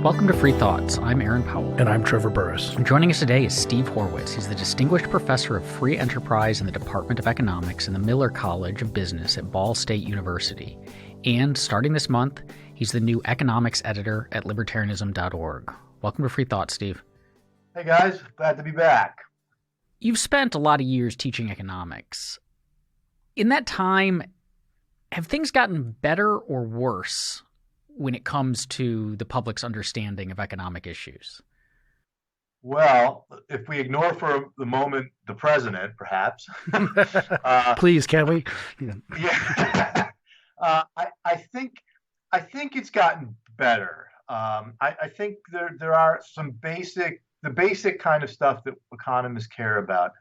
Welcome to Free Thoughts. I'm Aaron Powell. And I'm Trevor Burrus. And joining us today is Steve Horwitz. He's the Distinguished Professor of Free Enterprise in the Department of Economics in the Miller College of Business at Ball State University. And starting this month, he's the new economics editor at libertarianism.org. Welcome to Free Thoughts, Steve. Hey guys, glad to be back. You've spent a lot of years teaching economics. In that time, have things gotten better or worse when it comes to the public's understanding of economic issues? Well, if we ignore for the moment the president, perhaps. Please, can we? Yeah. I think it's gotten better. I think there are some the basic kind of stuff that economists care about.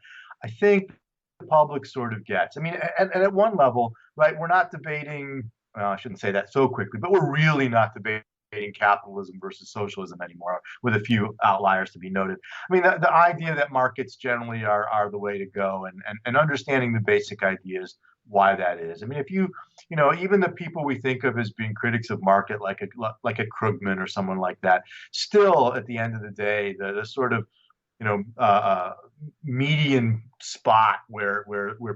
I think the public sort of gets. I mean, and at one level, right, we're not debating. Well, I shouldn't say that so quickly, but we're really not debating capitalism versus socialism anymore, with a few outliers to be noted. I mean, the idea that markets generally are the way to go, and understanding the basic ideas why that is. I mean, if even the people we think of as being critics of market, like a Krugman or someone like that, still at the end of the day, the sort of median spot where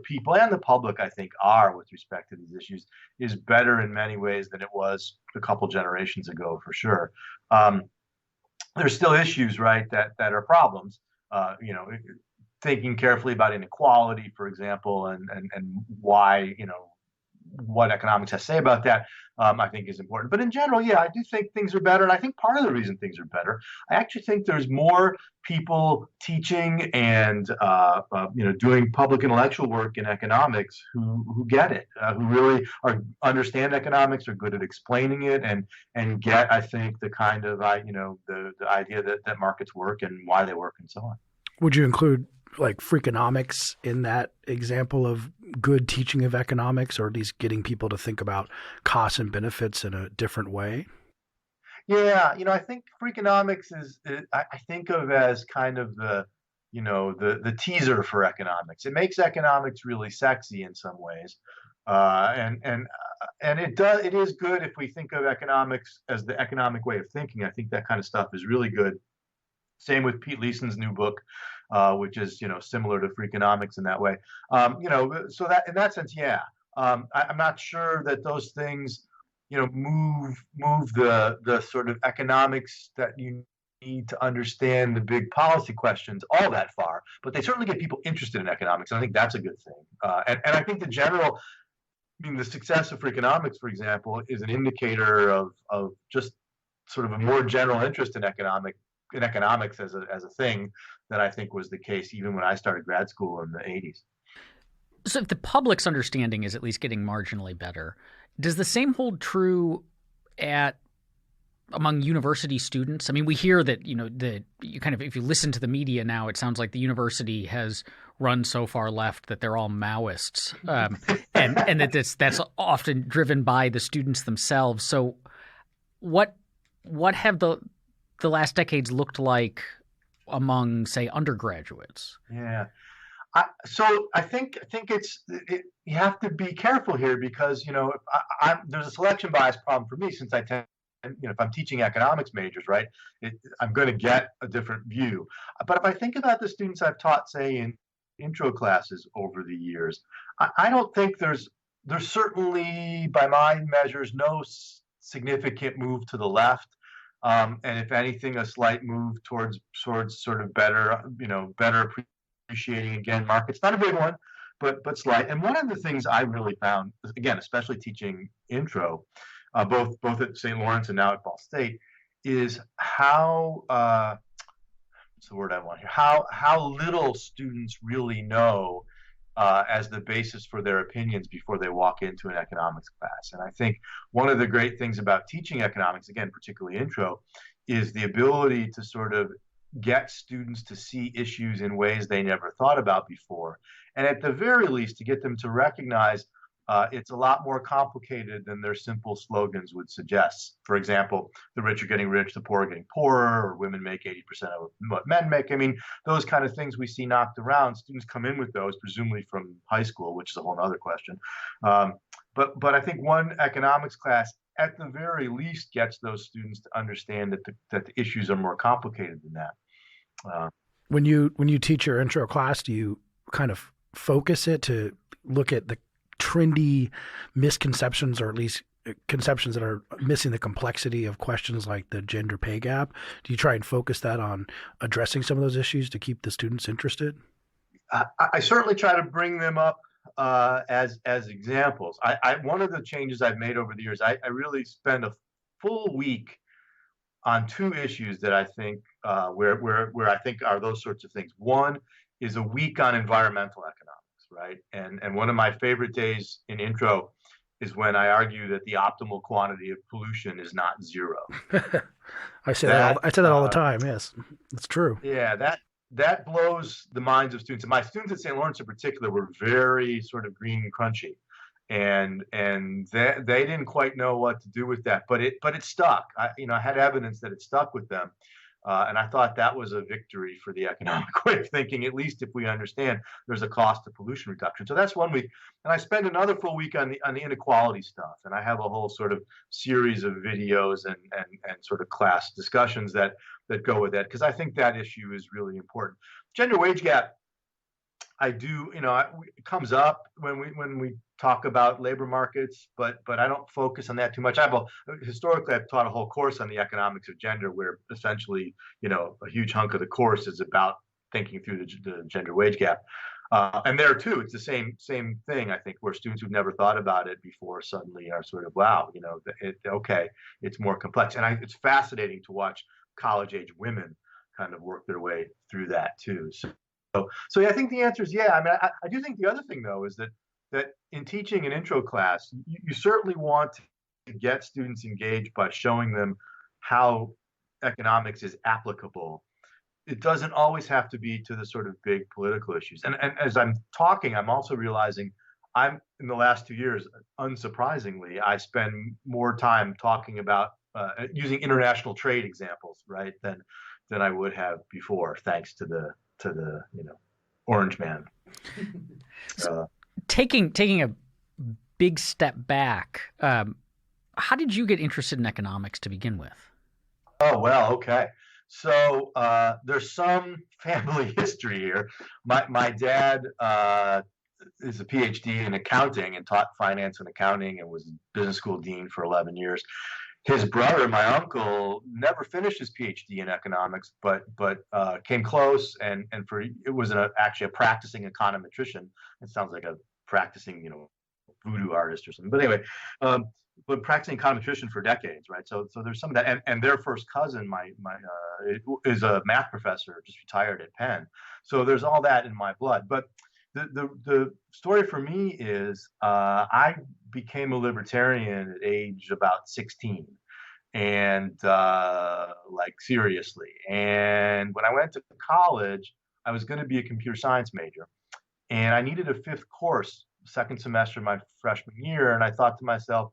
people and the public, I think, are with respect to these issues is better in many ways than it was a couple generations ago, for sure. There's still issues, right, that are problems. Thinking carefully about inequality, for example, and why, what economics has to say about that, I think is important. But in general, yeah, I do think things are better. And I think part of the reason things are better, I actually think there's more people teaching and, doing public intellectual work in economics who get it, who really understand economics, are good at explaining it, and get, I think, the kind of, the idea that markets work and why they work and so on. Would you include like Freakonomics in that example of good teaching of economics, or at least getting people to think about costs and benefits in a different way? Yeah, I think Freakonomics I think of as kind of the teaser for economics. It makes economics really sexy in some ways, and it is good if we think of economics as the economic way of thinking. I think that kind of stuff is really good. Same with Pete Leeson's new book, which is similar to Freakonomics in that way. So that in that sense, yeah. I'm not sure that those things move the sort of economics that you need to understand the big policy questions all that far, but they certainly get people interested in economics, and I think that's a good thing. And I think the success of Freakonomics, for example, is an indicator of just sort of a more general interest in economics as a thing that I think was the case even when I started grad school in the 80s. So if the public's understanding is at least getting marginally better, does the same hold true among university students? I mean, we hear that, if you listen to the media now, it sounds like the university has run so far left that they're all Maoists, and that that's often driven by the students themselves. So what have the last decades looked like among, say, undergraduates? Yeah. So I think you have to be careful here because, there's a selection bias problem for me since I tend, if I'm teaching economics majors, right, I'm going to get a different view. But if I think about the students I've taught, say, in intro classes over the years, I don't think there's certainly, by my measures, no significant move to the left. And if anything, a slight move towards sort of better appreciating, again, markets. Not a big one, but slight. And one of the things I really found, again, especially teaching intro, both at St. Lawrence and now at Ball State, is how what's the word I want here? How little students really know as the basis for their opinions before they walk into an economics class. And I think one of the great things about teaching economics, again, particularly intro, is the ability to sort of get students to see issues in ways they never thought about before. And at the very least, to get them to recognize it's a lot more complicated than their simple slogans would suggest. For example, the rich are getting rich, the poor are getting poorer, or women make 80% of what men make. I mean, those kind of things we see knocked around. Students come in with those, presumably from high school, which is a whole other question. But I think one economics class at the very least gets those students to understand that the issues are more complicated than that. When you teach your intro class, do you kind of focus it to look at the trendy misconceptions, or at least conceptions that are missing the complexity of questions like the gender pay gap? Do you try and focus that on addressing some of those issues to keep the students interested? I certainly try to bring them up as examples. One of the changes I've made over the years, I really spend a full week on two issues that I think where I think are those sorts of things. One is a week on environmental economics, right? And one of my favorite days in intro is when I argue that the optimal quantity of pollution is not zero. I say that all the time. Yes, it's true. Yeah, that blows the minds of students. And my students at St. Lawrence in particular were very sort of green and crunchy, and they didn't quite know what to do with that. But it stuck. I had evidence that it stuck with them. And I thought that was a victory for the economic way of thinking, at least if we understand there's a cost to pollution reduction. So that's one week. And I spend another full week on the inequality stuff. And I have a whole sort of series of videos and sort of class discussions that go with that, because I think that issue is really important. Gender wage gap, I do, it comes up when we talk about labor markets, but I don't focus on that too much. Historically, I've taught a whole course on the economics of gender, where essentially, a huge hunk of the course is about thinking through the gender wage gap. And there too, it's the same thing, I think, where students who've never thought about it before suddenly are sort of, wow, okay, it's more complex. And it's fascinating to watch college-age women kind of work their way through that too. So yeah, I think the answer is yeah. I mean, I do think the other thing though is that in teaching an intro class, you certainly want to get students engaged by showing them how economics is applicable. It doesn't always have to be to the sort of big political issues. And as I'm talking, I'm also realizing in the last 2 years, unsurprisingly, I spend more time talking about using international trade examples, right, than I would have before, thanks to the Orange Man. Taking a big step back, how did you get interested in economics to begin with? Oh, well, okay. So there's some family history here. My dad is a PhD in accounting and taught finance and accounting and was business school dean for 11 years. His brother, my uncle, never finished his PhD in economics, but came close, and it was actually a practicing econometrician. It sounds like a practicing voodoo artist or something. But anyway, but practicing econometrician for decades, right? So there's some of that, and their first cousin, my is a math professor, just retired at Penn. So there's all that in my blood. But the story for me is I became a libertarian at age about 16, and seriously. And when I went to college, I was going to be a computer science major, and I needed a fifth course, second semester of my freshman year. And I thought to myself,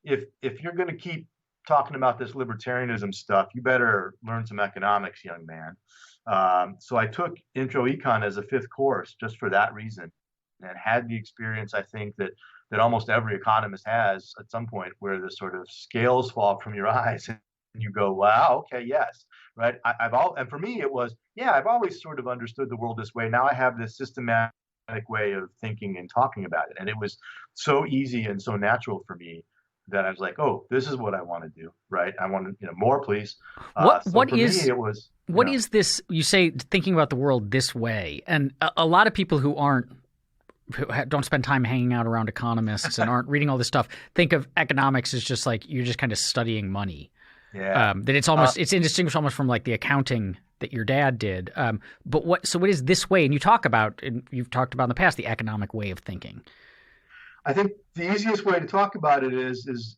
if you're going to keep talking about this libertarianism stuff, you better learn some economics, young man. So I took intro econ as a fifth course just for that reason, and had the experience, I think, that almost every economist has at some point, where the sort of scales fall from your eyes and you go, wow, okay, yes, right. And for me, it was, yeah, I've always sort of understood the world this way. Now I have this systematic way of thinking and talking about it. And it was so easy and so natural for me that I was like, oh, this is what I want to do, right? I want to, more, please. What is this? You say thinking about the world this way, and a lot of people who don't spend time hanging out around economists and aren't reading all this stuff think of economics as just like you're just kind of studying money. Yeah. That it's almost it's indistinguishable almost from like the accounting that your dad did. But what is this way? And you've talked about in the past the economic way of thinking. I think the easiest way to talk about it is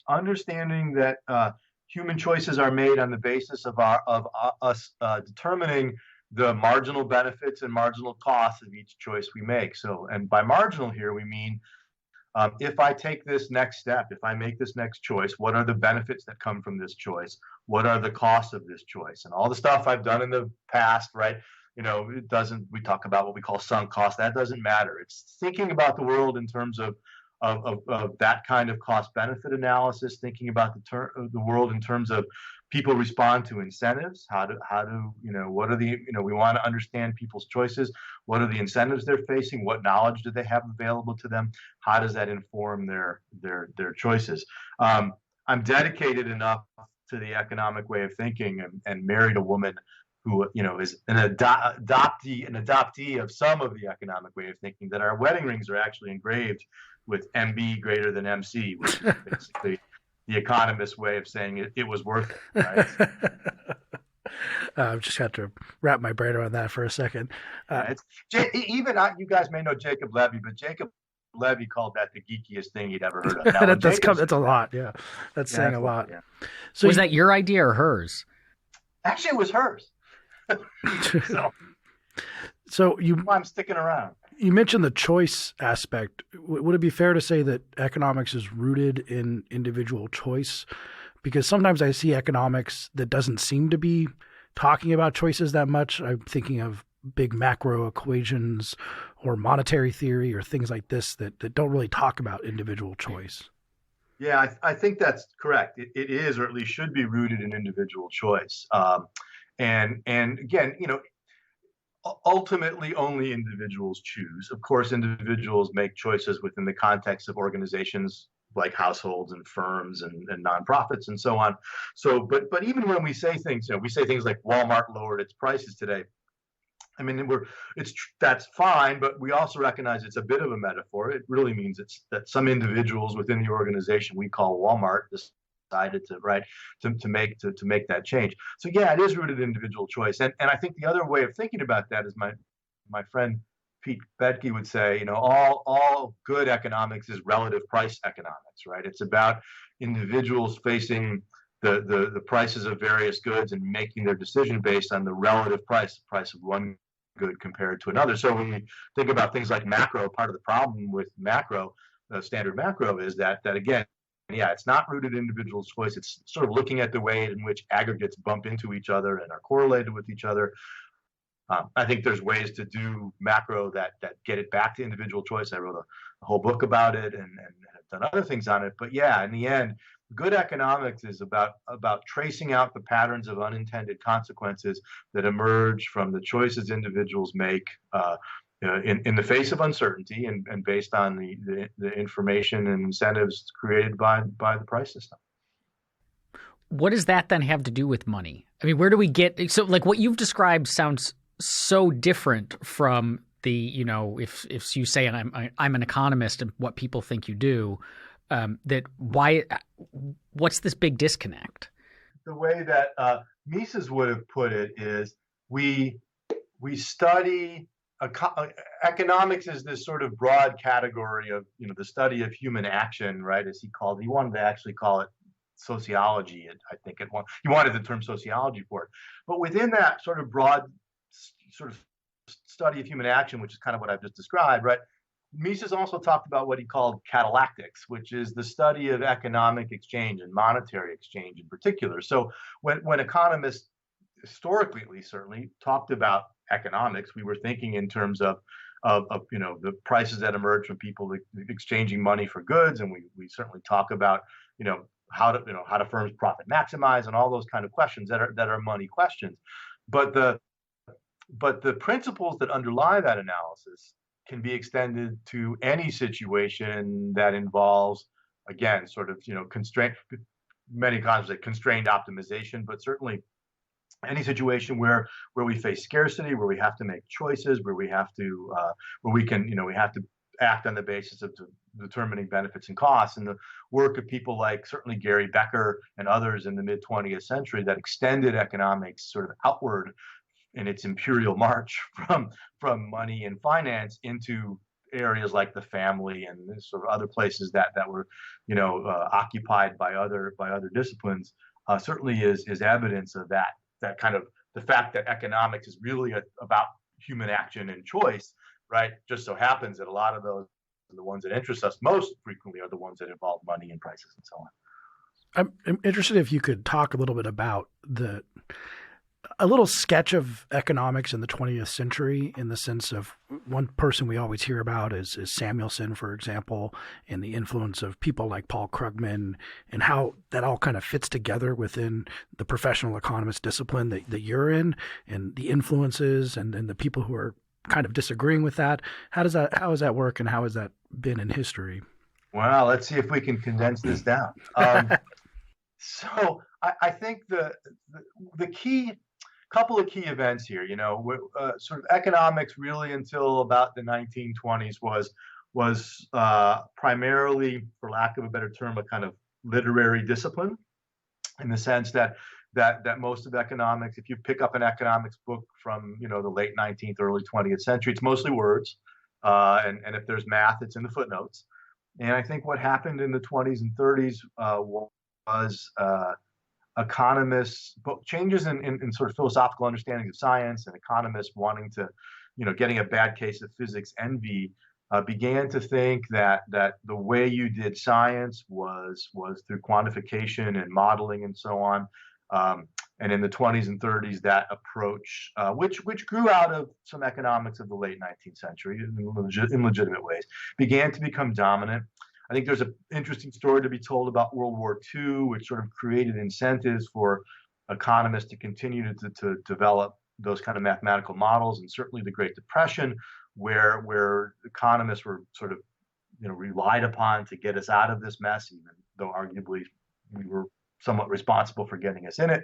understanding that human choices are made on the basis of us determining the marginal benefits and marginal costs of each choice we make. So, and by marginal here, we mean if I take this next step, if I make this next choice, what are the benefits that come from this choice? What are the costs of this choice? And all the stuff I've done in the past, right? We talk about what we call sunk cost. That doesn't matter. It's thinking about the world in terms of of that kind of cost benefit analysis, thinking about the world in terms of people respond to incentives. How do what are the we want to understand people's choices. What are the incentives they're facing? What knowledge do they have available to them? How does that inform their choices? I'm dedicated enough to the economic way of thinking, and married a woman who is an adoptee of some of the economic way of thinking, that our wedding rings are actually engraved with MB greater than MC, which is basically the economist way of saying it was worth it, right? I've just got to wrap my brain around that for a second. You guys may know Jacob Levy, but Jacob Levy called that the geekiest thing he'd ever heard of. Now, that's a lot. Yeah, that's saying a lot. Yeah. So was that your idea or hers? Actually, it was hers. So I'm sticking around. You mentioned the choice aspect. Would it be fair to say that economics is rooted in individual choice? Because sometimes I see economics that doesn't seem to be talking about choices that much. I'm thinking of big macro equations or monetary theory or things like this that don't really talk about individual choice. Yeah, I think that's correct. It is, or at least should be, rooted in individual choice. And again, ultimately only individuals choose. Of course, individuals make choices within the context of organizations like households and firms and nonprofits and so on. So, but even when we say things, we say things like Walmart lowered its prices today. I mean, that's fine, but we also recognize it's a bit of a metaphor. It really means that some individuals within the organization we call Walmart decided to make that change. So yeah, it is rooted in individual choice. And I think the other way of thinking about that is my friend Pete Bedke would say, all good economics is relative price economics, right? It's about individuals facing the prices of various goods and making their decision based on the relative price of one good compared to another. So when we think about things like macro, part of the problem with standard macro is that again, yeah, it's not rooted in individual choice. It's sort of looking at the way in which aggregates bump into each other and are correlated with each other. I think there's ways to do macro that get it back to individual choice. I wrote a whole book about it and have done other things on it. But yeah, in the end, good economics is about tracing out the patterns of unintended consequences that emerge from the choices individuals make in the face of uncertainty and based on the information and incentives created by the price system. What does that then have to do with money? I mean, where do we get – so like what you've described sounds so different from the, if you say I'm an economist and what people think you do, what's this big disconnect? The way that Mises would have put it is we study economics is this sort of broad category of the study of human action, right? As he wanted to actually call it sociology. I think he wanted the term sociology for it, but within that sort of broad sort of study of human action, which is kind of what I've just described, right? Mises also talked about what he called catalactics, which is the study of economic exchange and monetary exchange in particular. So when economists, historically at least certainly, talked about economics, we were thinking in terms of the prices that emerge from people exchanging money for goods, and we certainly talk about how do firms profit maximize and all those kind of questions that are money questions. But the principles that underlie that analysis can be extended to any situation that involves, again, sort of constraint. Many economists say constrained optimization, but certainly any situation where we face scarcity, where we have to make choices, where we have to we have to act on the basis of determining benefits and costs. And the work of people like certainly Gary Becker and others in the mid 20th century that extended economics sort of outward in its imperial march from money and finance into areas like the family and sort of other places that were occupied by other disciplines certainly is evidence of that kind of the fact that economics is really about human action and choice, right? Just so happens that a lot of those, the ones that interest us most frequently, are the ones that involve money and prices and so on. I'm interested if you could talk a little bit about a little sketch of economics in the 20th century, in the sense of one person we always hear about is Samuelson, for example, and the influence of people like Paul Krugman, and how that all kind of fits together within the professional economist discipline that you're in, and the influences and the people who are kind of disagreeing with that. How does that work, and how has that been in history? Well, let's see if we can condense this down. So I think the key couple of key events here, sort of economics really until about the 1920s was primarily, for lack of a better term, a kind of literary discipline, in the sense that most of economics, if you pick up an economics book from the late 19th, early 20th century, it's mostly words, and if there's math, it's in the footnotes. And I think what happened in the 20s and 30s was economists, changes in sort of philosophical understandings of science, and economists wanting to, getting a bad case of physics envy, began to think that the way you did science was through quantification and modeling and so on. And in the 20s and 30s, that approach, which grew out of some economics of the late 19th century in legitimate ways, began to become dominant. I think there's an interesting story to be told about World War II, which sort of created incentives for economists to continue to develop those kind of mathematical models, and certainly the Great Depression, where economists were sort of relied upon to get us out of this mess, even though arguably we were somewhat responsible for getting us in it.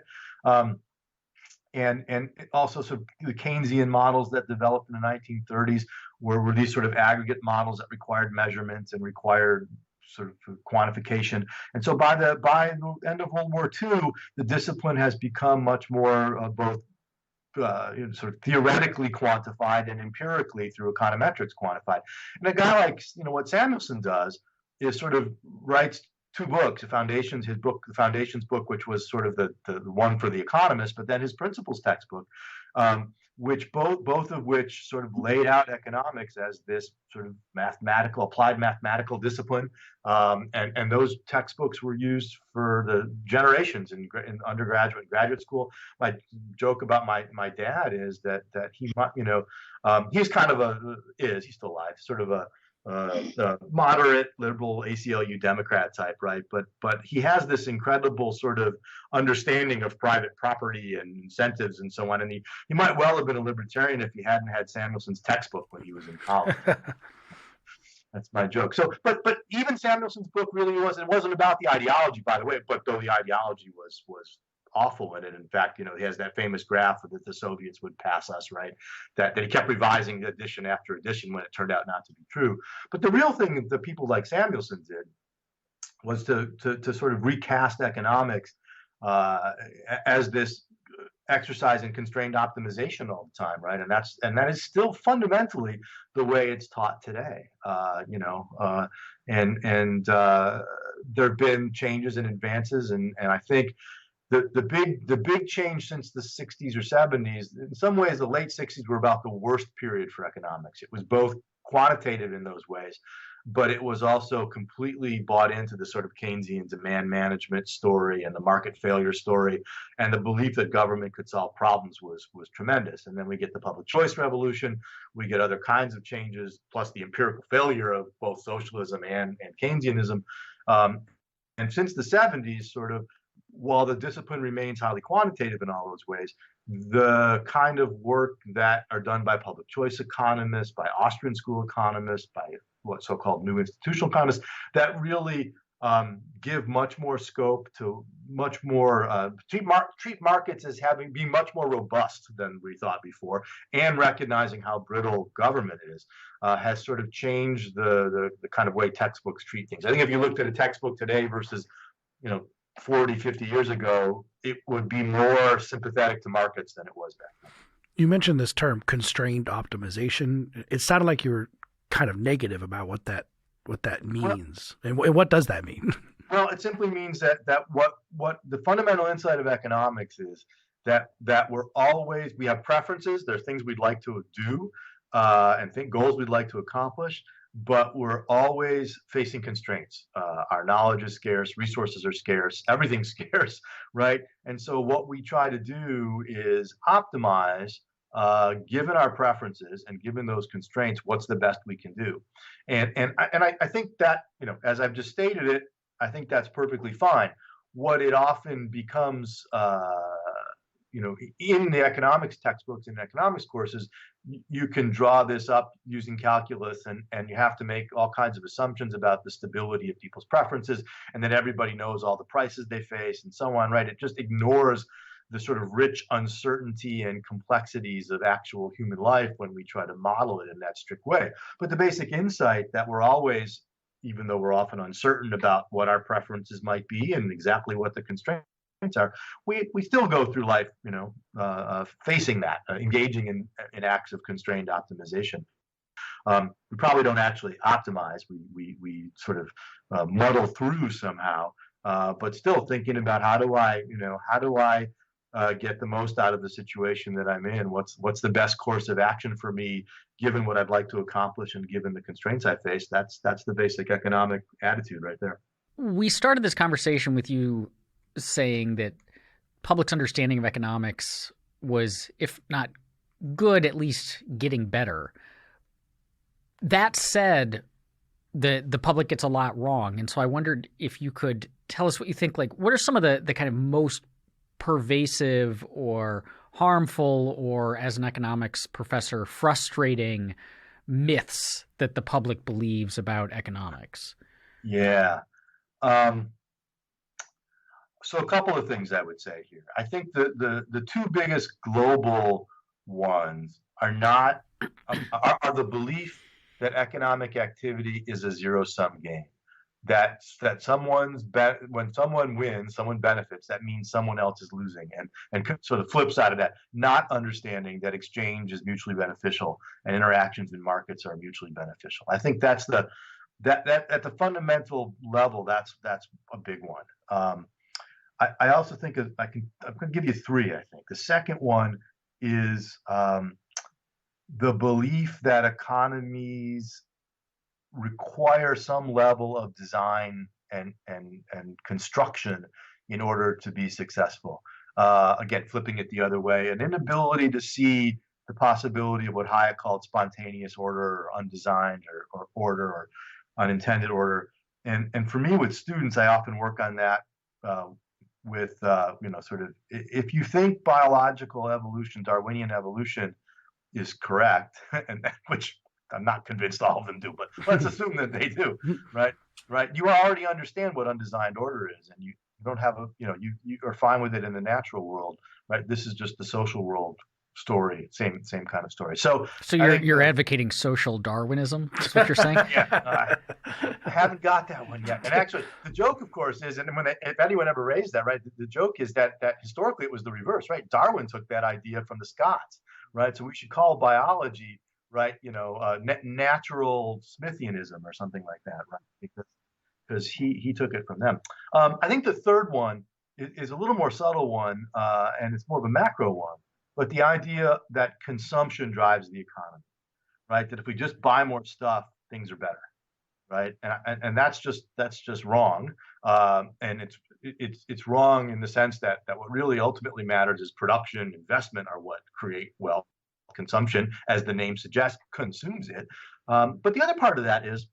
And also sort of the Keynesian models that developed in the 1930s were these sort of aggregate models that required measurements and required sort of quantification. And so by the end of World War II, the discipline has become much more both sort of theoretically quantified and empirically through econometrics quantified. And a guy like what Samuelson does is sort of writes two books: the Foundations book, which was sort of the one for the economist, but then his principles textbook, which both of which sort of laid out economics as this sort of applied mathematical discipline, and those textbooks were used for the generations in undergraduate and graduate school. My joke about my dad is that he he's kind of he's still alive, sort of a moderate liberal ACLU Democrat type, right? But he has this incredible sort of understanding of private property and incentives and so on. And he might well have been a libertarian if he hadn't had Samuelson's textbook when he was in college. That's my joke. So, but even Samuelson's book really wasn't about the ideology, by the way. But though the ideology was awful in it. In fact, he has that famous graph that the Soviets would pass us, right? That he kept revising edition after edition when it turned out not to be true. But the real thing that people like Samuelson did was to sort of recast economics as this exercise in constrained optimization all the time, right? And that is still fundamentally the way it's taught today. There have been changes and advances, and I think the big change since the 60s or 70s, in some ways, the late 60s were about the worst period for economics. It was both quantitative in those ways, but it was also completely bought into the sort of Keynesian demand management story and the market failure story, and the belief that government could solve problems was tremendous. And then we get the public choice revolution, we get other kinds of changes, plus the empirical failure of both socialism and Keynesianism. And since the 70s, sort of, while the discipline remains highly quantitative in all those ways, the kind of work that are done by public choice economists, by Austrian school economists, by what so-called new institutional economists, that really give much more scope to much more treat markets as being much more robust than we thought before, and recognizing how brittle government is, has sort of changed the kind of way textbooks treat things. I think if you looked at a textbook today versus 40, 50 years ago, it would be more sympathetic to markets than it was back then. You mentioned this term, constrained optimization. It sounded like you were kind of negative about what that means. Well, and what does that mean? Well, it simply means that what the fundamental insight of economics is that we have preferences. There's things we'd like to do and goals we'd like to accomplish. but we're always facing constraints. Our knowledge is scarce, resources are scarce, everything's scarce, right? And so what we try to do is optimize, given our preferences and given those constraints, what's the best we can do. I think that, as I've just stated it, I think that's perfectly fine. What it often becomes, in the economics textbooks and economics courses, you can draw this up using calculus, and you have to make all kinds of assumptions about the stability of people's preferences, and then everybody knows all the prices they face and so on, right? It just ignores the sort of rich uncertainty and complexities of actual human life when we try to model it in that strict way. But the basic insight that we're always, even though we're often uncertain about what our preferences might be and exactly what the constraints are, we still go through life, facing that, engaging in acts of constrained optimization. We probably don't actually optimize. We sort of muddle through somehow, but still thinking about how do I get the most out of the situation that I'm in? What's the best course of action for me, given what I'd like to accomplish and given the constraints I face? That's the basic economic attitude right there. We started this conversation with you saying that public's understanding of economics was, if not good, at least getting better. That said, the public gets a lot wrong. And so I wondered if you could tell us what you think, like, what are some of the kind of most pervasive or harmful, or as an economics professor, frustrating myths that the public believes about economics? Yeah. So a couple of things I would say here. I think the two biggest global ones are the belief that economic activity is a zero-sum game. That when someone wins, someone benefits, that means someone else is losing. And so the flip side of that, not understanding that exchange is mutually beneficial and interactions in markets are mutually beneficial. I think that's that at the fundamental level, that's a big one. I also think I'm going to give you three, I think. The second one is the belief that economies require some level of design and construction in order to be successful. Again, flipping it the other way, an inability to see the possibility of what Hayek called spontaneous order, or undesigned or order, or unintended order. And for me, with students, I often work on that with sort of, if you think biological evolution, Darwinian evolution is correct, and which I'm not convinced all of them do, but let's assume that they do, right? You already understand what undesigned order is, and you don't have you are fine with it in the natural world, right? This is just the social world story, same kind of story. So you're advocating social Darwinism? That's what you're saying? Yeah, I haven't got that one yet. And actually, the joke, of course, is, and if anyone ever raised that, right, the joke is that historically it was the reverse, right? Darwin took that idea from the Scots, right? So we should call biology, right, natural Smithianism or something like that, right? Because he took it from them. I think the third one is a little more subtle one, and it's more of a macro one. But the idea that consumption drives the economy, right? That if we just buy more stuff, things are better, right? And that's just wrong. And it's wrong in the sense that what really ultimately matters is production, investment are what create wealth. Consumption, as the name suggests, consumes it. But the other part of that is,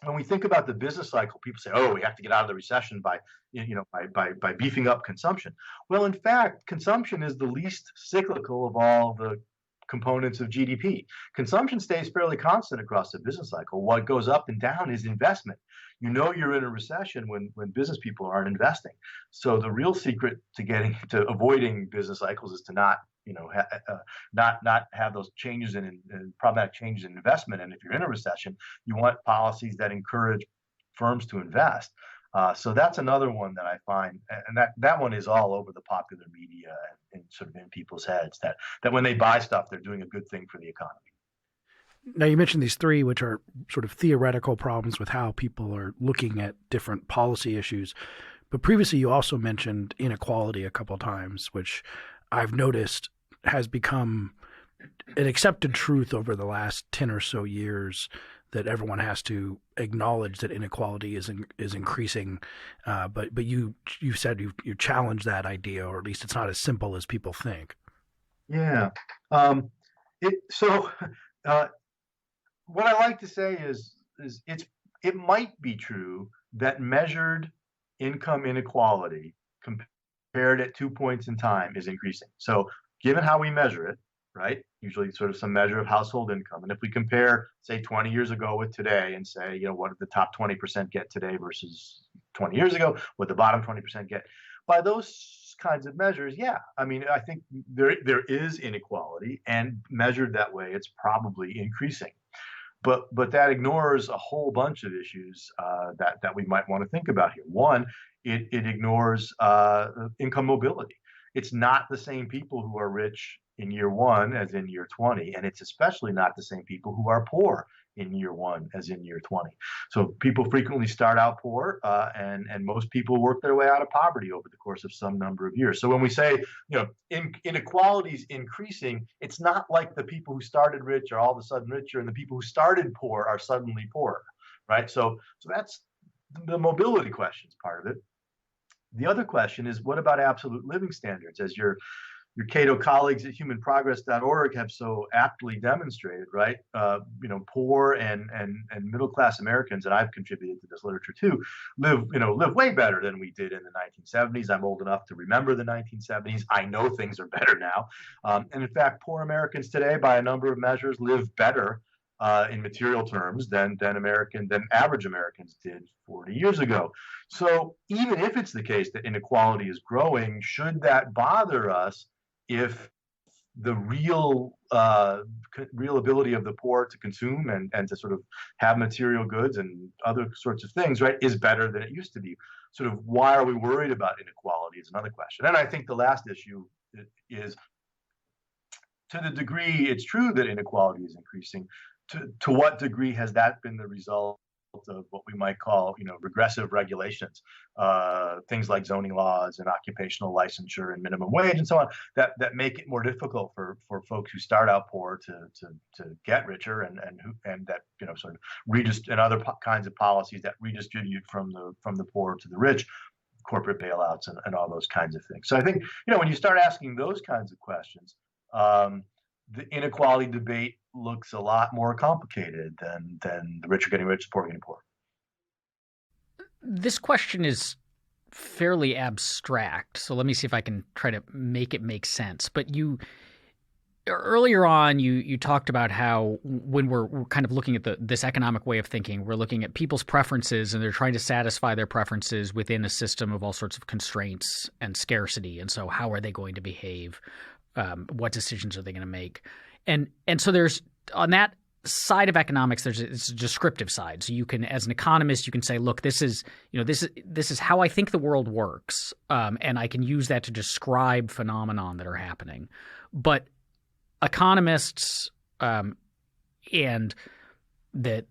when we think about the business cycle, people say, "Oh, we have to get out of the recession by beefing up consumption." Well, in fact, consumption is the least cyclical of all the components of GDP. Consumption stays fairly constant across the business cycle. What goes up and down is investment. You're in a recession when business people aren't investing. So the real secret to avoiding business cycles is to not have those changes in problematic changes in investment. And if you're in a recession, you want policies that encourage firms to invest. So that's another one that I find, and that one is all over the popular media and sort of in people's heads, that when they buy stuff, they're doing a good thing for the economy. Now, you mentioned these three, which are sort of theoretical problems with how people are looking at different policy issues. But previously, you also mentioned inequality a couple of times, which I've noticed has become an accepted truth over the last 10 or so years, that everyone has to acknowledge that inequality is increasing, but you said you challenge that idea, or at least it's not as simple as people think. Yeah. Um, so what I like to say is it might be true that measured income inequality compared at 2 points in time is increasing. So given how we measure it, right? Usually sort of some measure of household income. And if we compare, say, 20 years ago with today and say, what did the top 20% get today versus 20 years ago, what the bottom 20% get? By those kinds of measures, yeah. I mean, I think there is inequality, and measured that way, it's probably increasing. But that ignores a whole bunch of issues that we might want to think about here. One, it ignores income mobility. It's not the same people who are rich in year one as in year 20, and it's especially not the same people who are poor in year one as in year 20. So people frequently start out poor, and most people work their way out of poverty over the course of some number of years. So when we say, inequality is increasing, it's not like the people who started rich are all of a sudden richer and the people who started poor are suddenly poorer, right? So that's the mobility questions part of it. The other question is, what about absolute living standards? As your Cato colleagues at humanprogress.org have so aptly demonstrated, right? Poor and middle-class Americans, and I've contributed to this literature too, live way better than we did in the 1970s. I'm old enough to remember the 1970s. I know things are better now. And in fact, poor Americans today, by a number of measures, live better in material terms than average Americans did 40 years ago. So even if it's the case that inequality is growing, should that bother us if the real ability of the poor to consume and to sort of have material goods and other sorts of things, right, is better than it used to be? Sort of why are we worried about inequality is another question. And I think the last issue is, to the degree it's true that inequality is increasing, to what degree has that been the result of what we might call, regressive regulations, things like zoning laws and occupational licensure and minimum wage and so on, that make it more difficult for folks who start out poor to get richer, and that sort of and other kinds of policies that redistribute from the poor to the rich, corporate bailouts and all those kinds of things. So I think when you start asking those kinds of questions, the inequality debate looks a lot more complicated than the rich are getting rich, the poor are getting poor. This question is fairly abstract, so let me see if I can try to make it make sense. But earlier on, you talked about how when we're kind of looking at this economic way of thinking, we're looking at people's preferences, and they're trying to satisfy their preferences within a system of all sorts of constraints and scarcity. And so how are they going to behave? What decisions are they going to make? And so there's, on that side of economics, it's a descriptive side. So you can, as an economist, you can say, look, this is how I think the world works, and I can use that to describe phenomenon that are happening. But economists and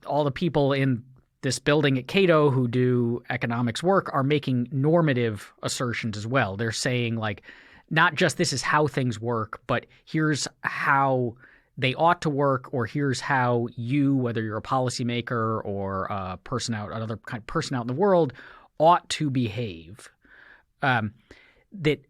all the people in this building at Cato who do economics work are making normative assertions as well. They're saying, like, not just this is how things work, but here's how they ought to work, or here's how you, whether you're a policymaker or a person out in the world, ought to behave. That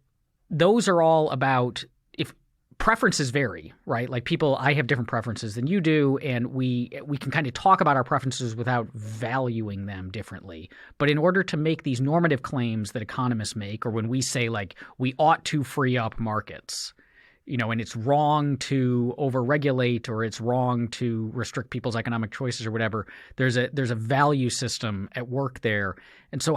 those are all about, if preferences vary, right? Like I have different preferences than you do, and we can kind of talk about our preferences without valuing them differently. But in order to make these normative claims that economists make, or when we say, like, we ought to free up markets, and it's wrong to overregulate, or it's wrong to restrict people's economic choices or whatever, there's a value system at work there. And so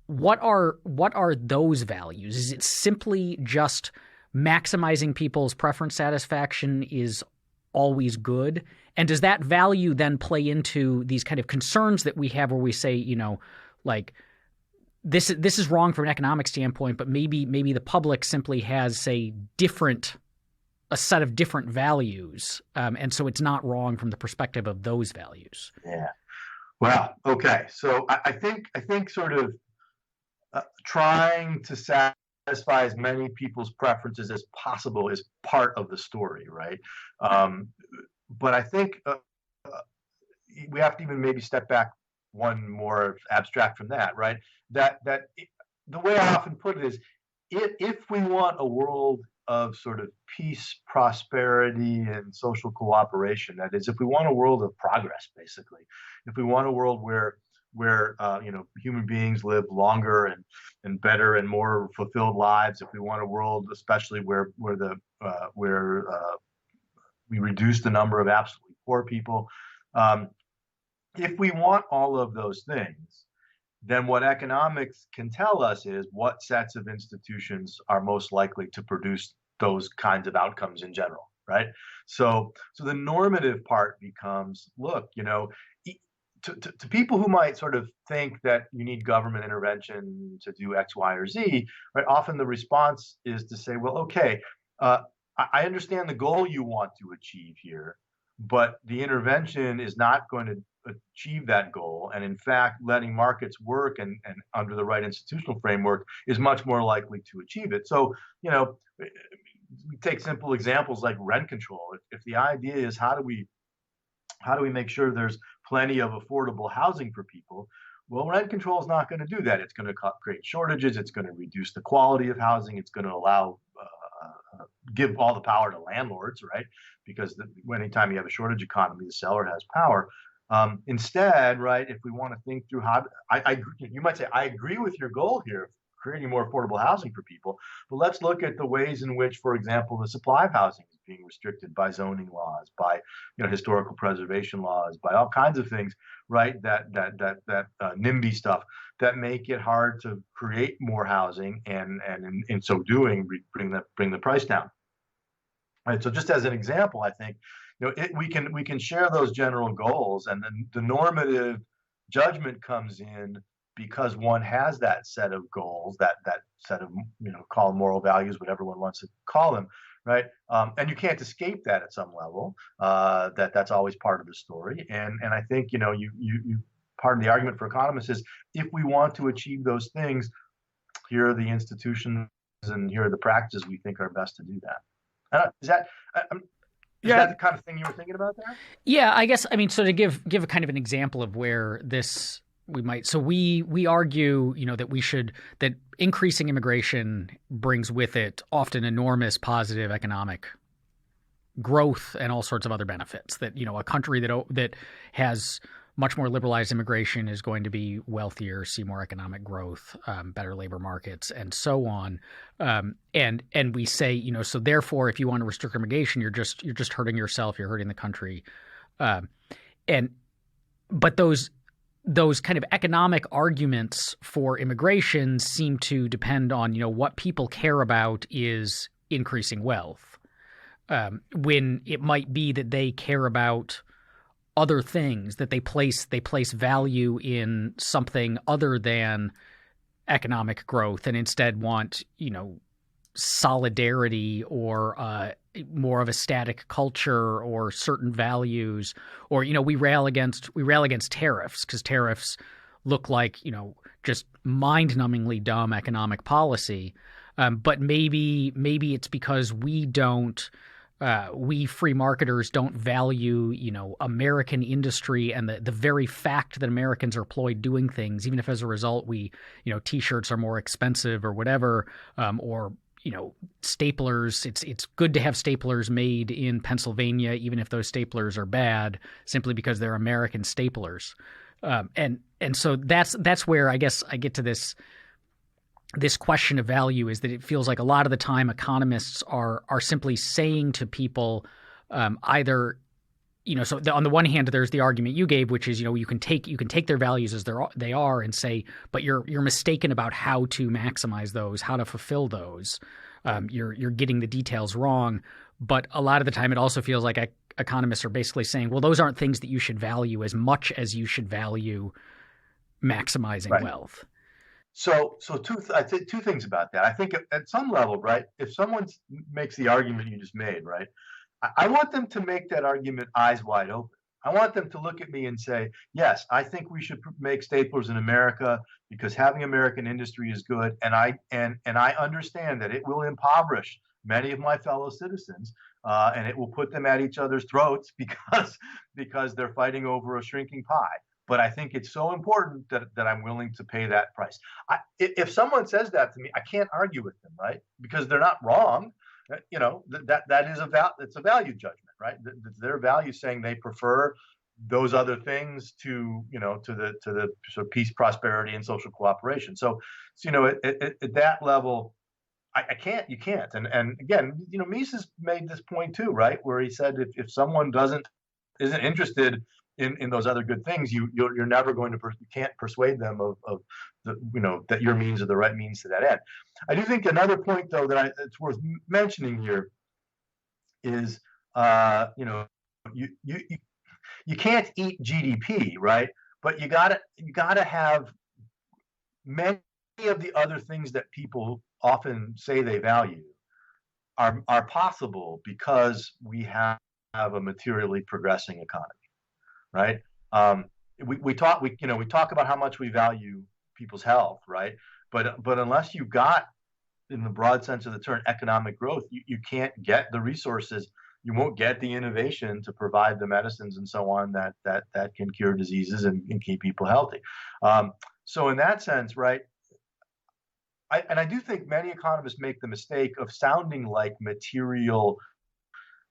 what are those values? Is it simply just maximizing people's preference satisfaction is always good? And does that value then play into these kind of concerns that we have, where we say, like, this is wrong from an economic standpoint, but maybe the public simply has a set of different values, and so it's not wrong from the perspective of those values. Yeah. Well, okay. So I think sort of trying to satisfy as many people's preferences as possible is part of the story, right? But I think we have to even maybe step back one more abstract from that, right? That the way I often put it is, if we want a world of sort of peace, prosperity, and social cooperation, that is, if we want a world of progress, basically, if we want a world where human beings live longer and better and more fulfilled lives, if we want a world especially where we reduce the number of absolutely poor people, if we want all of those things, then what economics can tell us is what sets of institutions are most likely to produce those kinds of outcomes in general, right? So the normative part becomes, look, to people who might sort of think that you need government intervention to do X, Y, or Z, right? Often the response is to say, well, okay, I understand the goal you want to achieve here, but the intervention is not going to achieve that goal. And in fact, letting markets work and under the right institutional framework is much more likely to achieve it. So, we take simple examples like rent control. If the idea is how do we make sure there's plenty of affordable housing for people? Well, rent control is not going to do that. It's going to create shortages. It's going to reduce the quality of housing. It's going to allow give all the power to landlords, right? Because anytime you have a shortage economy, the seller has power. Instead, right, if we want to think through you might say, I agree with your goal here, creating more affordable housing for people, but let's look at the ways in which, for example, the supply of housing is being restricted by zoning laws, by historical preservation laws, by all kinds of things, right? That NIMBY stuff that make it hard to create more housing, and in so doing, bring the price down. Right. So just as an example, I think we can share those general goals, and then the normative judgment comes in because one has that set of goals, that set of call them moral values, whatever one wants to call them, right? And you can't escape that at some level. That's always part of the story. And I think you part of the argument for economists is, if we want to achieve those things, here are the institutions and here are the practices we think are best to do that. Is that the kind of thing you were thinking about there? Yeah, I guess. I mean, so to give a kind of an example of where this we might. So we argue, that increasing immigration brings with it often enormous positive economic growth and all sorts of other benefits. That a country that has much more liberalized immigration is going to be wealthier, see more economic growth, better labor markets, and so on. And we say, so therefore, if you want to restrict immigration, you're just hurting yourself, you're hurting the country. But those kind of economic arguments for immigration seem to depend on, what people care about is increasing wealth, when it might be that they care about other things, that they place value in something other than economic growth, and instead want solidarity or more of a static culture or certain values, or we rail against tariffs because tariffs look like just mind-numbingly dumb economic policy, but maybe it's because we free marketers don't value, American industry and the very fact that Americans are employed doing things, even if as a result T-shirts are more expensive or whatever, or staplers. It's good to have staplers made in Pennsylvania, even if those staplers are bad, simply because they're American staplers. And so that's where I guess I get to this question of value, is that it feels like a lot of the time economists are simply saying to people, either, so on the one hand, there's the argument you gave, which is, you can take their values as they are and say, but you're mistaken about how to maximize those, how to fulfill those. You're getting the details wrong. But a lot of the time, it also feels like economists are basically saying, well, those aren't things that you should value as much as you should value maximizing wealth. So I'd say two things about that. I think at some level, right, if someone makes the argument you just made, right, I want them to make that argument eyes wide open. I want them to look at me and say, yes, I think we should make staplers in America because having American industry is good, and I understand that it will impoverish many of my fellow citizens, and it will put them at each other's throats because they're fighting over a shrinking pie. But I think it's so important that I'm willing to pay that price. If someone says that to me, I can't argue with them, right? Because they're not wrong. That is it's a value judgment, right? Their value saying they prefer those other things to the sort of peace, prosperity, and social cooperation. So at that level, you can't. And again, Mises made this point too, right? Where he said if someone isn't interested in those other good things, you're never going to you can't persuade them of that your means are the right means to that end. I do think another point though that it's worth mentioning here is you can't eat GDP, right? But you gotta have many of the other things that people often say they value are possible because we have a materially progressing economy, right? We talk about how much we value people's health, right? But unless you got, in the broad sense of the term, economic growth, you can't get the resources. You won't get the innovation to provide the medicines and so on that can cure diseases and keep people healthy. So in that sense, right, I do think many economists make the mistake of sounding like material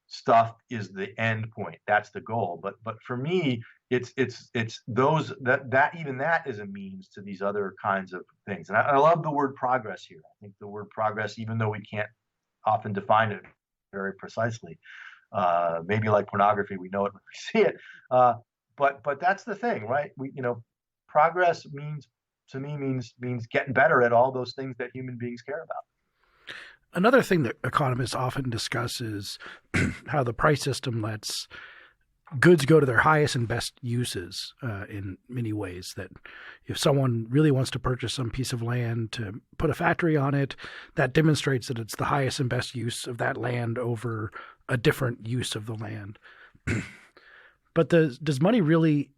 stuff is the end point. That's the goal. But for me, it's those that even that is a means to these other kinds of things. And I love the word progress here. I think the word progress, even though we can't often define it very precisely, maybe like pornography, we know it when we see it. But that's the thing, right? Progress means getting better at all those things that human beings care about. Another thing that economists often discuss is how the price system lets goods go to their highest and best uses in many ways. That if someone really wants to purchase some piece of land to put a factory on it, that demonstrates that it's the highest and best use of that land over a different use of the land. But does money really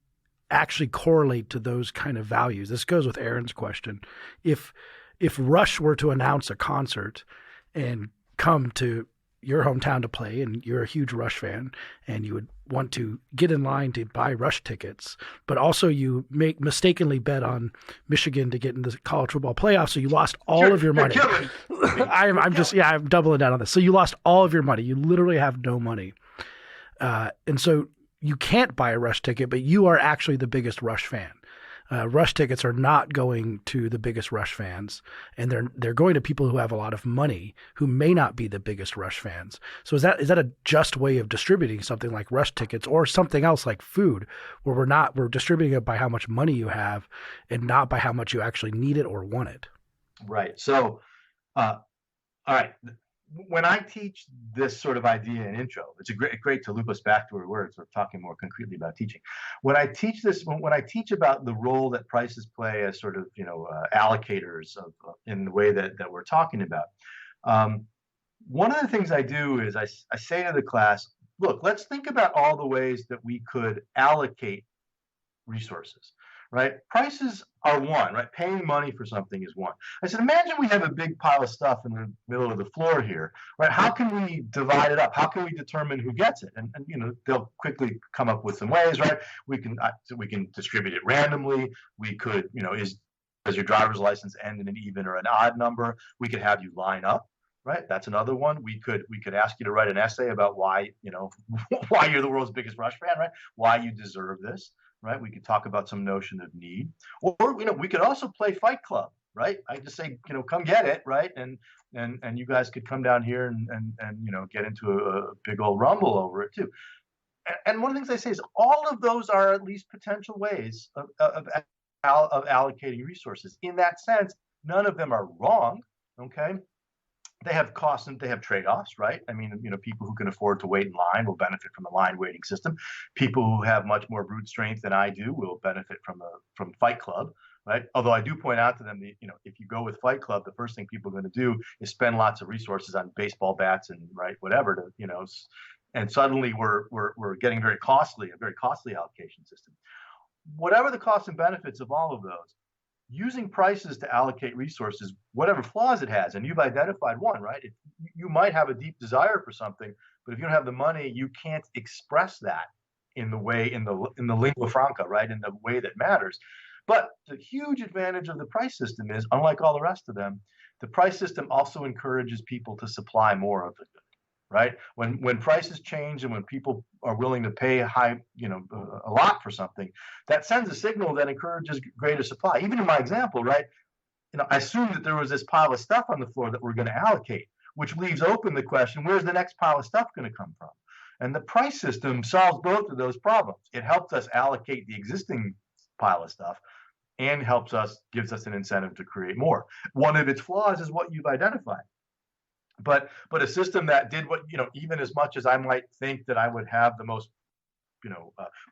actually correlate to those kind of values? This goes with Aaron's question. If Rush were to announce a concert and come to your hometown to play, and you're a huge Rush fan, and you would want to get in line to buy Rush tickets, but also you mistakenly bet on Michigan to get in the college football playoffs, so you lost all of your money. I'm doubling down on this. So you lost all of your money. You literally have no money. And so you can't buy a Rush ticket, but you are actually the biggest Rush fan. Rush tickets are not going to the biggest Rush fans, and they're going to people who have a lot of money who may not be the biggest Rush fans. So is that a just way of distributing something like Rush tickets, or something else like food, where we're distributing it by how much money you have and not by how much you actually need it or want it? Right. So, all right. When I teach this sort of idea in intro, it's great to loop us back to our words. We're talking more concretely about teaching. When I teach this, when I teach about the role that prices play as sort of allocators in the way that we're talking about, one of the things I do is I say to the class, look, let's think about all the ways that we could allocate resources. Right? Prices are one, right? Paying money for something is one. I said, imagine we have a big pile of stuff in the middle of the floor here, right? How can we divide it up? How can we determine who gets it? And they'll quickly come up with some ways, right? We can distribute it randomly. We could, does your driver's license end in an even or an odd number? We could have you line up. Right, that's another one. We could ask you to write an essay about why why you're the world's biggest Rush fan, right? Why you deserve this, right? We could talk about some notion of need, or we could also play Fight Club, right? I just say come get it, right? And you guys could come down here and get into a big old rumble over it too. And one of the things I say is all of those are at least potential ways of allocating resources. In that sense, none of them are wrong. Okay. They have costs and they have trade-offs, right? I mean, people who can afford to wait in line will benefit from the line waiting system. People who have much more brute strength than I do will benefit from Fight Club, right? Although I do point out to them that, if you go with Fight Club, the first thing people are going to do is spend lots of resources on baseball bats and whatever to, and suddenly we're getting a very costly allocation system. Whatever the costs and benefits of all of those, using prices to allocate resources, whatever flaws it has, and you've identified one, right? You might have a deep desire for something, but if you don't have the money, you can't express that in the way, in the lingua franca, right? In the way that matters. But the huge advantage of the price system is, unlike all the rest of them, the price system also encourages people to supply more of the good, right? When prices change and when people are willing to pay a lot for something, that sends a signal that encourages greater supply. Even in my example, right? I assumed that there was this pile of stuff on the floor that we're going to allocate, which leaves open the question, where's the next pile of stuff going to come from? And the price system solves both of those problems. It helps us allocate the existing pile of stuff and gives us an incentive to create more. One of its flaws is what you've identified. But a system that did what, even as much as I might think that I would have the most,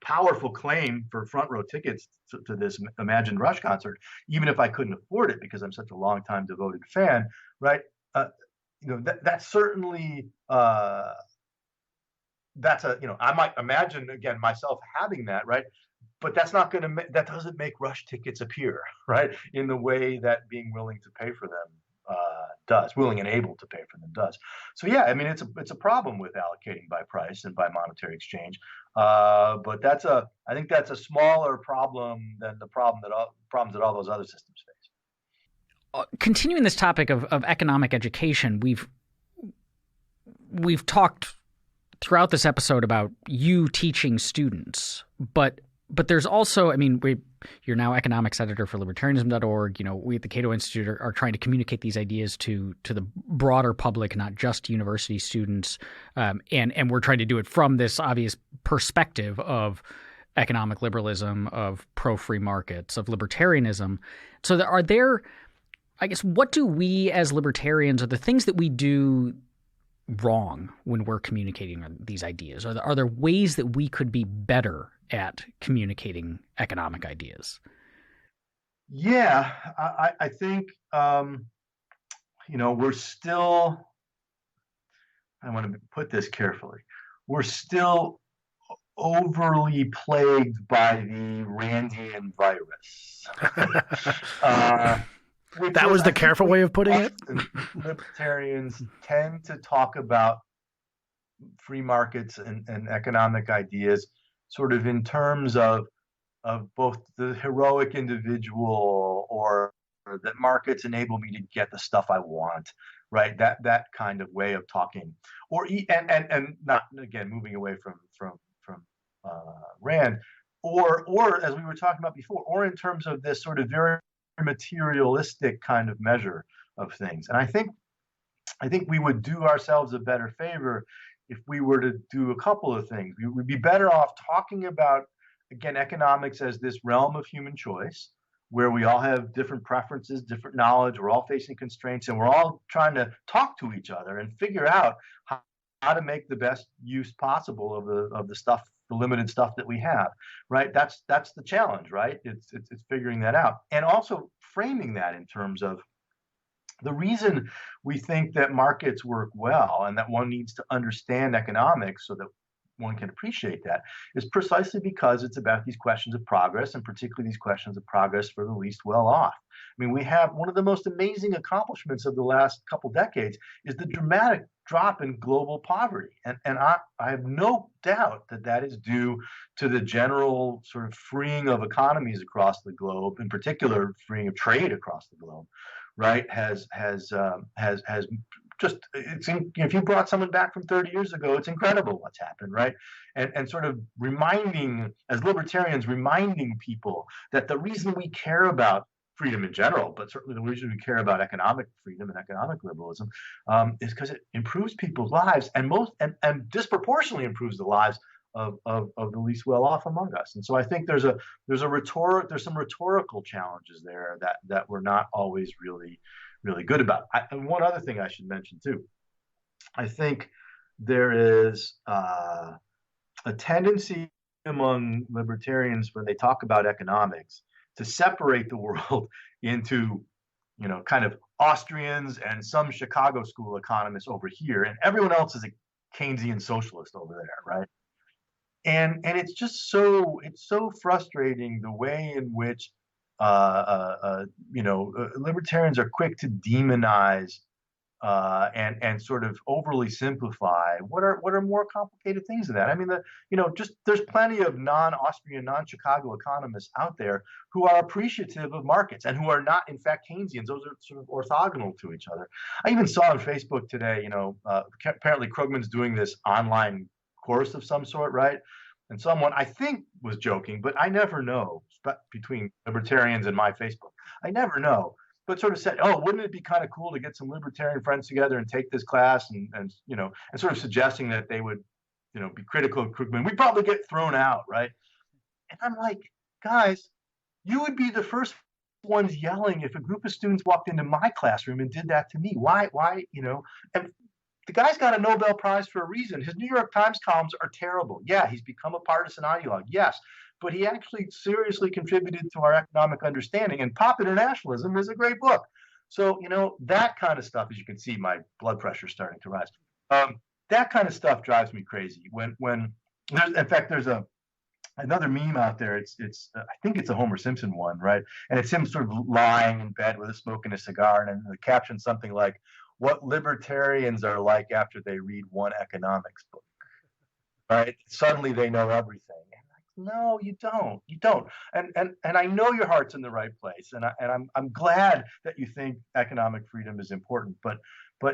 powerful claim for front row tickets to this imagined Rush concert, even if I couldn't afford it because I'm such a longtime devoted fan, right? That's certainly, that's I might imagine again myself having that, right? But that doesn't make Rush tickets appear, right? In the way that being willing to pay for them does, willing and able to pay for them does. So yeah, I mean, it's a problem with allocating by price and by monetary exchange. But I think that's a smaller problem than the problems that all those other systems face. Continuing this topic of economic education, we've talked throughout this episode about you teaching students, but there's also, I mean, you're now economics editor for libertarianism.org. We at the Cato Institute are trying to communicate these ideas to the broader public, not just university students. And we're trying to do it from this obvious perspective of economic liberalism, of pro-free markets, of libertarianism. So are there, I guess, what do we as libertarians, or the things that we do wrong when we're communicating these ideas? Are there ways that we could be better at communicating economic ideas? Yeah, I think, we're still, I want to put this carefully, we're still overly plagued by the Randian virus. That was the careful way of putting it. Libertarians tend to talk about free markets and economic ideas sort of in terms of both the heroic individual, or that markets enable me to get the stuff I want, right? That kind of way of talking, or and not, again, moving away from Rand, or as we were talking about before, or in terms of this sort of very materialistic kind of measure of things. And I think we would do ourselves a better favor if we were to do a couple of things. We would be better off talking about, again, economics as this realm of human choice, where we all have different preferences, different knowledge, we're all facing constraints, and we're all trying to talk to each other and figure out how to make the best use possible of the stuff, the limited stuff that we have, right? That's the challenge, right? It's figuring that out, and also framing that in terms of the reason we think that markets work well and that one needs to understand economics so that one can appreciate that is precisely because it's about these questions of progress, and particularly these questions of progress for the least well off. I mean, we have one of the most amazing accomplishments of the last couple decades is the dramatic drop in global poverty. And I have no doubt that is due to the general sort of freeing of economies across the globe, in particular freeing of trade across the globe, right? Has just, if you brought someone back from 30 years ago, it's incredible what's happened, right? And sort of reminding, as libertarians, reminding people that the reason we care about freedom in general, but certainly the reason we care about economic freedom and economic liberalism, is because it improves people's lives, and disproportionately improves the lives of the least well off among us. And so I think there's some rhetorical challenges there that we're not always really good about. And one other thing I should mention too, I think there is a tendency among libertarians when they talk about economics to separate the world into, kind of Austrians and some Chicago school economists over here, and everyone else is a Keynesian socialist over there, right? And it's just so frustrating the way in which libertarians are quick to demonize and sort of overly simplify what are more complicated things than that. I mean, there's plenty of non-Austrian, non-Chicago economists out there who are appreciative of markets and who are not, in fact, Keynesians. Those are sort of orthogonal to each other. I even saw on Facebook today, apparently Krugman's doing this online course of some sort, right? And someone, I think, was joking, but I never know, between libertarians and my Facebook. I never know. But sort of said, oh, wouldn't it be kind of cool to get some libertarian friends together and take this class and sort of suggesting that they would, be critical of Krugman. We'd probably get thrown out, right? And I'm like, guys, you would be the first ones yelling if a group of students walked into my classroom and did that to me. Why, and the guy's got a Nobel Prize for a reason. His New York Times columns are terrible. Yeah, he's become a partisan ideologue. Yes. But he actually seriously contributed to our economic understanding. And Pop Internationalism is a great book. So, that kind of stuff, as you can see, my blood pressure is starting to rise. That kind of stuff drives me crazy. When there's, in fact, there's another meme out there. It's I think it's a Homer Simpson one, right? And it's him sort of lying in bed with a smoke and a cigar, and the caption's something like, "What libertarians are like after they read one economics book." Right? Suddenly they know everything. No, you don't. You don't. And I know your heart's in the right place, and I'm glad that you think economic freedom is important. But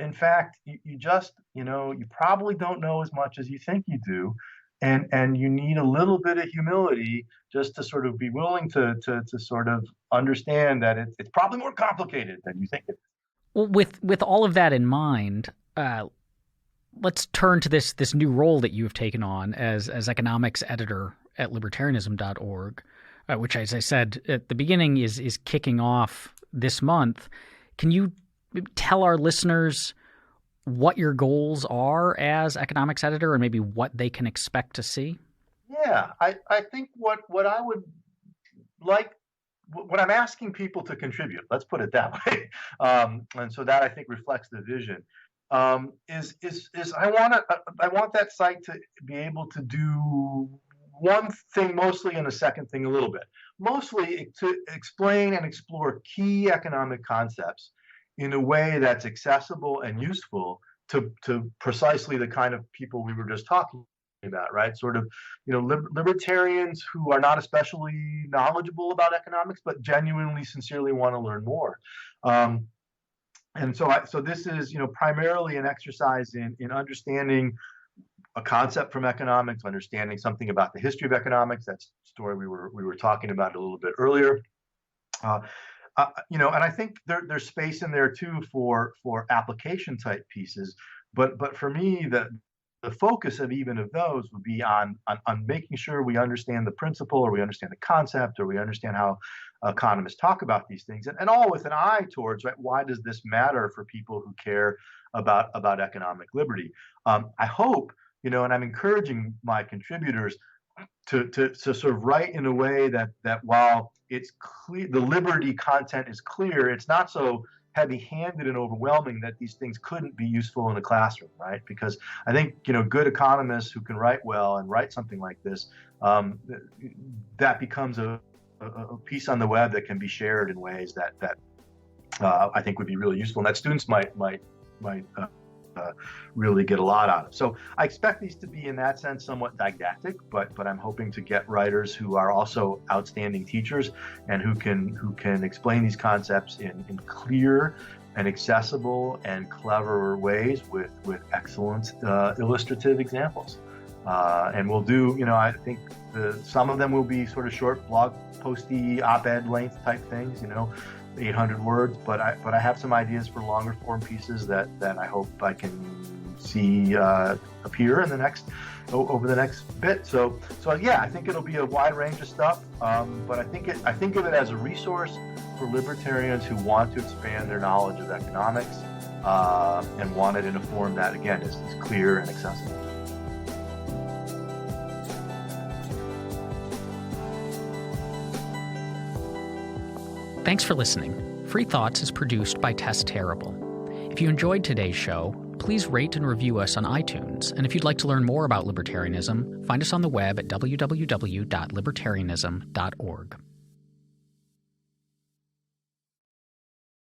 in fact, you just you probably don't know as much as you think you do, and you need a little bit of humility just to sort of be willing to sort of understand that it's probably more complicated than you think it is. Well, with all of that in mind, let's turn to this new role that you have taken on as economics editor at libertarianism.org, which, as I said at the beginning, is kicking off this month. Can you tell our listeners what your goals are as economics editor and maybe what they can expect to see? Yeah, I think what I would like, what I'm asking people to contribute, let's put it that way, and so that I think reflects the vision, is I want that site to be able to do one thing mostly and a second thing a little bit. Mostly to explain and explore key economic concepts in a way that's accessible and useful to precisely the kind of people we were just talking about, right? Sort of, libertarians who are not especially knowledgeable about economics, but genuinely, sincerely want to learn more. And so this is, primarily an exercise in understanding a concept from economics, understanding something about the history of economics. That's the story we were talking about a little bit earlier. And I think there's space in there too for application type pieces. But for me, the focus of even of those would be on making sure we understand the principle, or we understand the concept, or we understand how economists talk about these things, and all with an eye towards, right, why does this matter for people who care about economic liberty? I hope, and I'm encouraging my contributors to sort of write in a way that while it's clear, the liberty content is clear, it's not so heavy-handed and overwhelming that these things couldn't be useful in a classroom, right? Because I think, good economists who can write well and write something like this, that becomes a piece on the web that can be shared in ways that I think would be really useful, and that students might really get a lot out of. So I expect these to be, in that sense, somewhat didactic, but I'm hoping to get writers who are also outstanding teachers and who can explain these concepts in clear and accessible and clever ways with excellent illustrative examples. And we'll do, I think some of them will be sort of short blog posty op-ed length type things, 800 words, but I have some ideas for longer form pieces that I hope I can see appear in over the next bit. So yeah, I think it'll be a wide range of stuff, but I think of it as a resource for libertarians who want to expand their knowledge of economics and want it in a form that, again, is clear and accessible. Thanks for listening. Free Thoughts is produced by Tess Terrible. If you enjoyed today's show, please rate and review us on iTunes. And if you'd like to learn more about libertarianism, find us on the web at www.libertarianism.org.